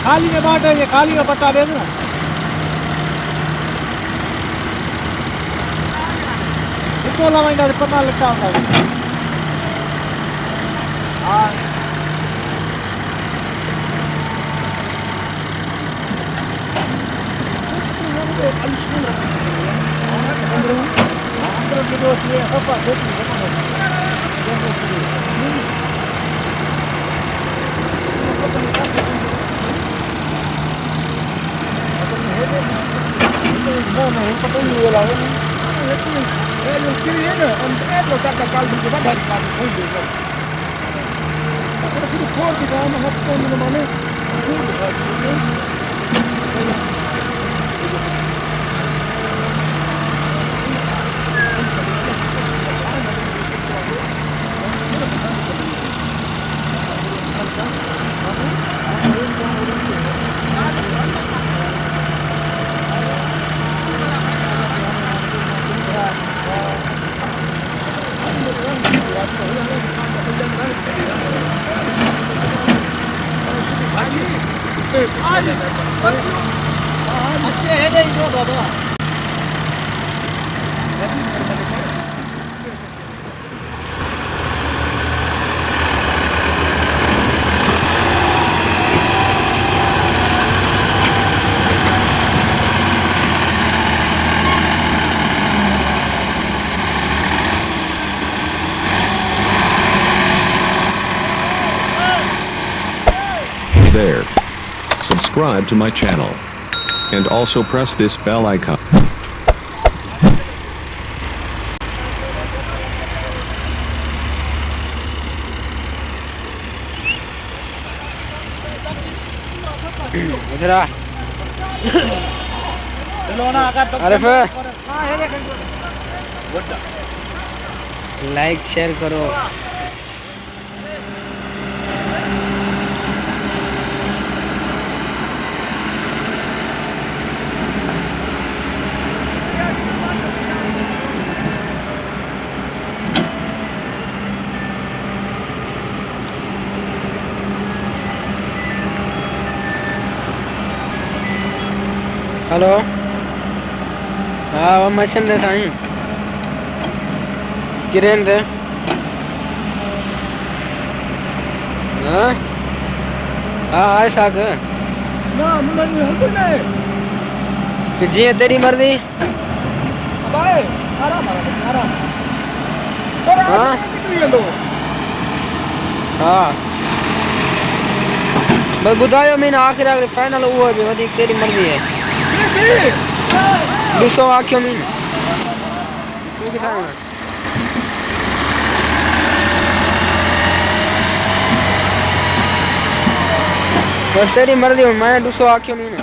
खाली में बांटे, ये खाली में पट्टा दे देना। इसको लवाइंदा से पन्ना लगता होगा। हाँ अच्छे है नहीं दो बाबा। There. Subscribe to my channel. And also press this bell icon. Like share करो। हेलो हाँ वो मशीन दे साईं किरेन दे हाँ हाँ आए साग ना मुन्ना जी है कोई नहीं। कि जी तेरी मर्जी। अब आए आराम आराम। हाँ हाँ बस बुधायो मैंने आखिर फाइनल हुआ है वधी तेरी मर्जी है। 200 आख्यो मीन बस तेरी मर्जी मैं 200 आख्यो mean.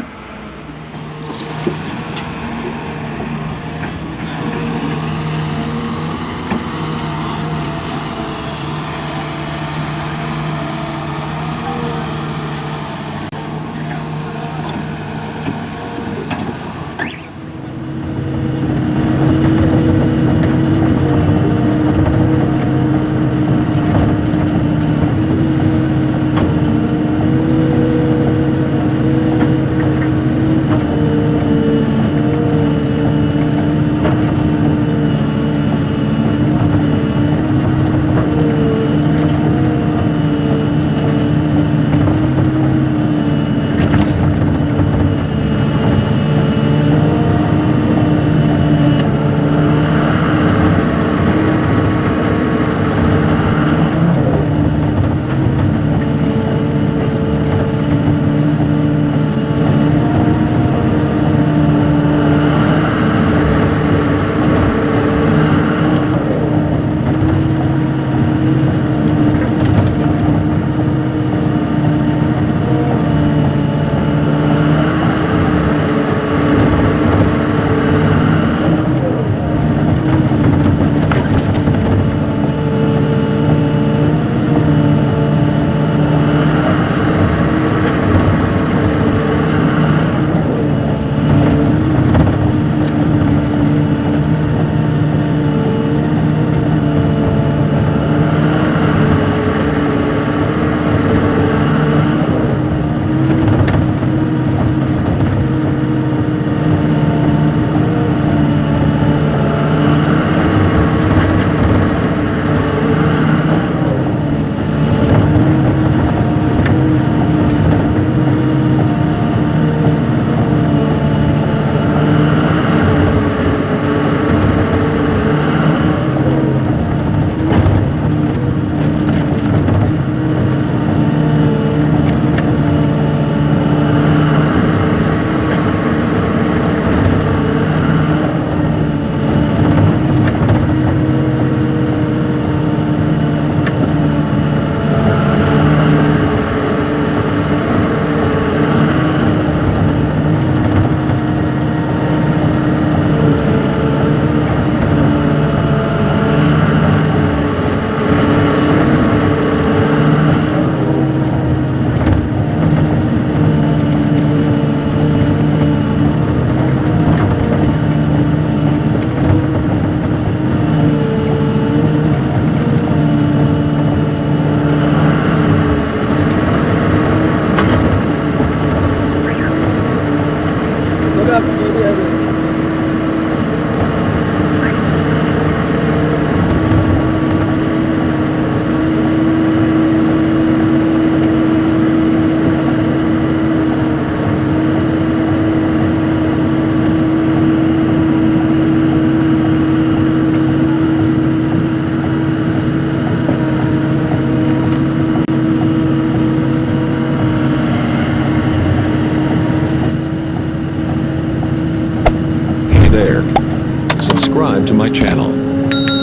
subscribe to my channel.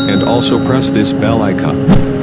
And also press this bell icon.